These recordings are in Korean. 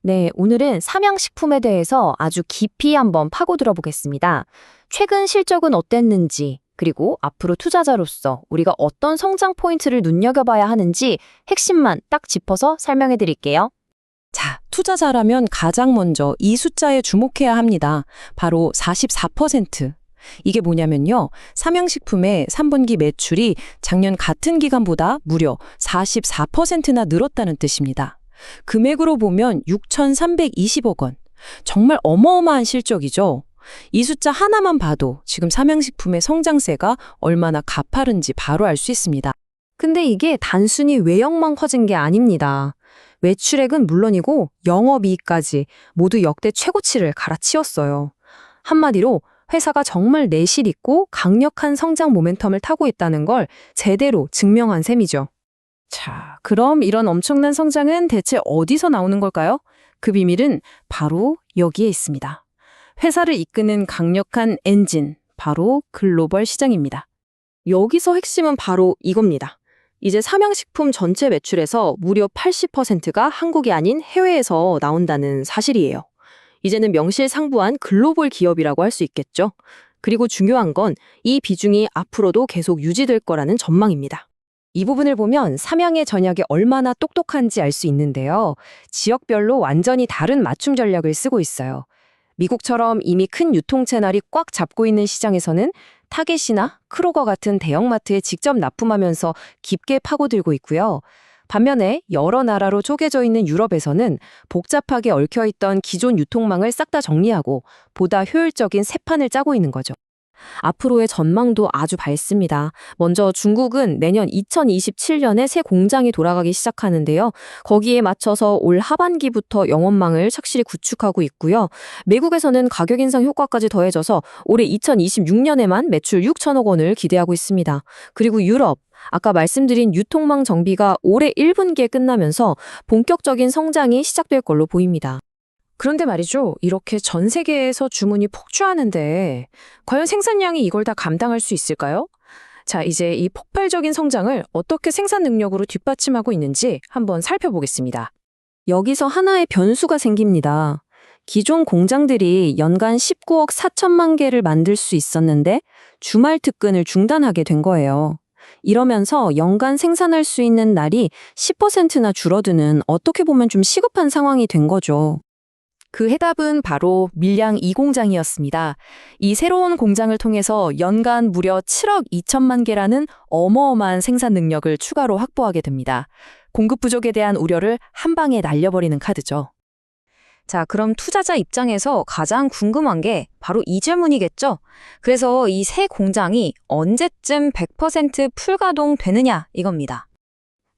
네, 오늘은 삼양식품에 대해서 아주 깊이 한번 파고들어 보겠습니다. 최근 실적은 어땠는지, 그리고 앞으로 투자자로서 우리가 어떤 성장 포인트를 눈여겨봐야 하는지 핵심만 딱 짚어서 설명해 드릴게요. 자, 투자자라면 가장 먼저 이 숫자에 주목해야 합니다. 바로 44%. 이게 뭐냐면요. 삼양식품의 3분기 매출이 작년 같은 기간보다 무려 44%나 늘었다는 뜻입니다. 금액으로 보면 6,320억 원. 정말 어마어마한 실적이죠. 이 숫자 하나만 봐도 지금 삼양식품의 성장세가 얼마나 가파른지 바로 알 수 있습니다. 근데 이게 단순히 외형만 커진 게 아닙니다. 매출액은 물론이고 영업이익까지 모두 역대 최고치를 갈아치웠어요. 한마디로 회사가 정말 내실 있고 강력한 성장 모멘텀을 타고 있다는 걸 제대로 증명한 셈이죠. 자, 그럼 이런 엄청난 성장은 대체 어디서 나오는 걸까요? 그 비밀은 바로 여기에 있습니다. 회사를 이끄는 강력한 엔진, 바로 글로벌 시장입니다. 여기서 핵심은 바로 이겁니다. 이제 삼양식품 전체 매출에서 무려 80%가 한국이 아닌 해외에서 나온다는 사실이에요. 이제는 명실상부한 글로벌 기업이라고 할 수 있겠죠. 그리고 중요한 건 이 비중이 앞으로도 계속 유지될 거라는 전망입니다. 이 부분을 보면 삼양의 전략이 얼마나 똑똑한지 알 수 있는데요. 지역별로 완전히 다른 맞춤 전략을 쓰고 있어요. 미국처럼 이미 큰 유통 채널이 꽉 잡고 있는 시장에서는 타겟이나 크로거 같은 대형마트에 직접 납품하면서 깊게 파고들고 있고요. 반면에 여러 나라로 쪼개져 있는 유럽에서는 복잡하게 얽혀있던 기존 유통망을 싹 다 정리하고 보다 효율적인 새 판을 짜고 있는 거죠. 앞으로의 전망도 아주 밝습니다. 먼저 중국은 내년 2027년에 새 공장이 돌아가기 시작하는데요. 거기에 맞춰서 올 하반기부터 영업망을 착실히 구축하고 있고요. 미국에서는 가격 인상 효과까지 더해져서 올해 2026년에만 매출 6천억 원을 기대하고 있습니다. 그리고 유럽, 아까 말씀드린 유통망 정비가 올해 1분기에 끝나면서 본격적인 성장이 시작될 걸로 보입니다. 그런데 말이죠. 이렇게 전 세계에서 주문이 폭주하는데 과연 생산량이 이걸 다 감당할 수 있을까요? 자, 이제 이 폭발적인 성장을 어떻게 생산 능력으로 뒷받침하고 있는지 한번 살펴보겠습니다. 여기서 하나의 변수가 생깁니다. 기존 공장들이 연간 19억 4천만 개를 만들 수 있었는데 주말 특근을 중단하게 된 거예요. 이러면서 연간 생산할 수 있는 날이 10%나 줄어드는 어떻게 보면 좀 시급한 상황이 된 거죠. 그 해답은 바로 밀양 2공장이었습니다. 이 새로운 공장을 통해서 연간 무려 7억 2천만 개라는 어마어마한 생산 능력을 추가로 확보하게 됩니다. 공급 부족에 대한 우려를 한 방에 날려버리는 카드죠. 자, 그럼 투자자 입장에서 가장 궁금한 게 바로 이 질문이겠죠? 그래서 이 새 공장이 언제쯤 100% 풀가동 되느냐 이겁니다.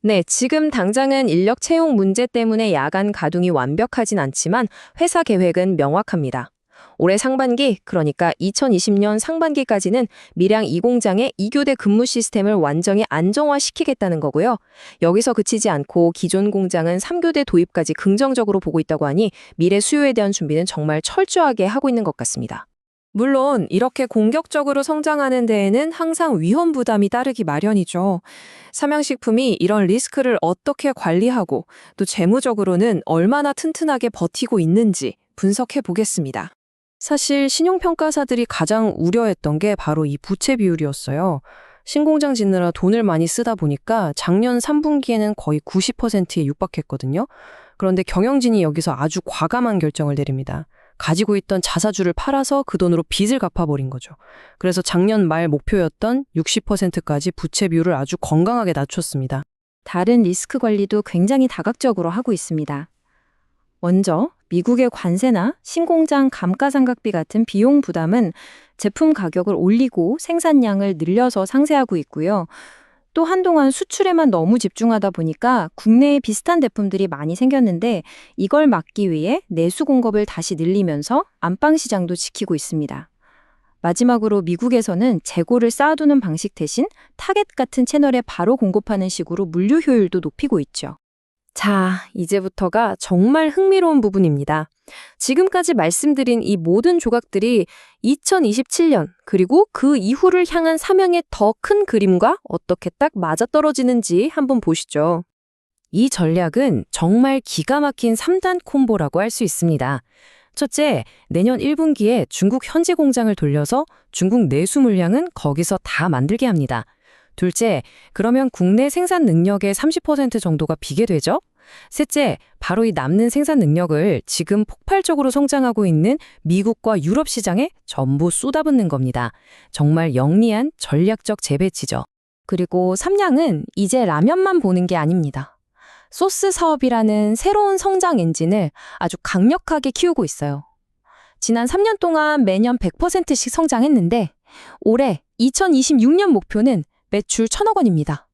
네, 지금 당장은 인력 채용 문제 때문에 야간 가동이 완벽하진 않지만 회사 계획은 명확합니다. 올해 상반기, 그러니까 2020년 상반기까지는 밀양 2공장의 2교대 근무 시스템을 완전히 안정화시키겠다는 거고요. 여기서 그치지 않고 기존 공장은 3교대 도입까지 긍정적으로 보고 있다고 하니 미래 수요에 대한 준비는 정말 철저하게 하고 있는 것 같습니다. 물론 이렇게 공격적으로 성장하는 데에는 항상 위험 부담이 따르기 마련이죠. 삼양식품이 이런 리스크를 어떻게 관리하고 또 재무적으로는 얼마나 튼튼하게 버티고 있는지 분석해 보겠습니다. 사실 신용평가사들이 가장 우려했던 게 바로 이 부채 비율이었어요. 신공장 짓느라 돈을 많이 쓰다 보니까 작년 3분기에는 거의 90%에 육박했거든요. 그런데 경영진이 여기서 아주 과감한 결정을 내립니다. 가지고 있던 자사주를 팔아서 그 돈으로 빚을 갚아버린 거죠. 그래서 작년 말 목표였던 60%까지 부채 비율을 아주 건강하게 낮췄습니다. 다른 리스크 관리도 굉장히 다각적으로 하고 있습니다. 먼저 미국의 관세나 신공장 감가상각비 같은 비용 부담은 제품 가격을 올리고 생산량을 늘려서 상쇄하고 있고요. 또 한동안 수출에만 너무 집중하다 보니까 국내에 비슷한 제품들이 많이 생겼는데 이걸 막기 위해 내수 공급을 다시 늘리면서 안방 시장도 지키고 있습니다. 마지막으로 미국에서는 재고를 쌓아두는 방식 대신 타겟 같은 채널에 바로 공급하는 식으로 물류 효율도 높이고 있죠. 자, 이제부터가 정말 흥미로운 부분입니다. 지금까지 말씀드린 이 모든 조각들이 2027년 그리고 그 이후를 향한 삼양의 더 큰 그림과 어떻게 딱 맞아떨어지는지 한번 보시죠. 이 전략은 정말 기가 막힌 3단 콤보라고 할 수 있습니다. 첫째, 내년 1분기에 중국 현지 공장을 돌려서 중국 내수 물량은 거기서 다 만들게 합니다. 둘째, 그러면 국내 생산 능력의 30% 정도가 비게 되죠? 셋째, 바로 이 남는 생산 능력을 지금 폭발적으로 성장하고 있는 미국과 유럽 시장에 전부 쏟아붓는 겁니다. 정말 영리한 전략적 재배치죠. 그리고 삼양은 이제 라면만 보는 게 아닙니다. 소스 사업이라는 새로운 성장 엔진을 아주 강력하게 키우고 있어요. 지난 3년 동안 매년 100%씩 성장했는데 올해 2026년 목표는 매출 1,000억 원입니다.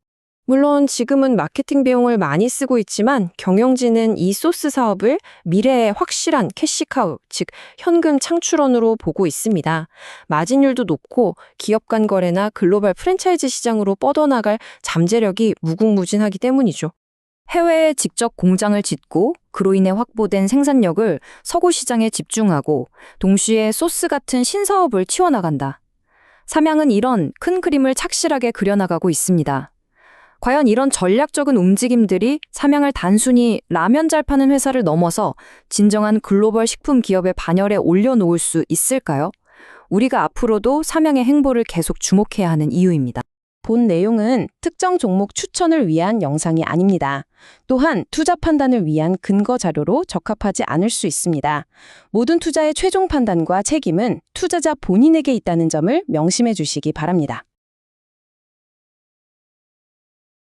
물론 지금은 마케팅 비용을 많이 쓰고 있지만 경영진은 이 소스 사업을 미래의 확실한 캐시카우, 즉 현금 창출원으로 보고 있습니다. 마진율도 높고 기업 간 거래나 글로벌 프랜차이즈 시장으로 뻗어나갈 잠재력이 무궁무진하기 때문이죠. 해외에 직접 공장을 짓고 그로 인해 확보된 생산력을 서구 시장에 집중하고 동시에 소스 같은 신사업을 키워나간다. 삼양은 이런 큰 그림을 착실하게 그려나가고 있습니다. 과연 이런 전략적인 움직임들이 삼양을 단순히 라면 잘 파는 회사를 넘어서 진정한 글로벌 식품 기업의 반열에 올려놓을 수 있을까요? 우리가 앞으로도 삼양의 행보를 계속 주목해야 하는 이유입니다. 본 내용은 특정 종목 추천을 위한 영상이 아닙니다. 또한 투자 판단을 위한 근거 자료로 적합하지 않을 수 있습니다. 모든 투자의 최종 판단과 책임은 투자자 본인에게 있다는 점을 명심해 주시기 바랍니다.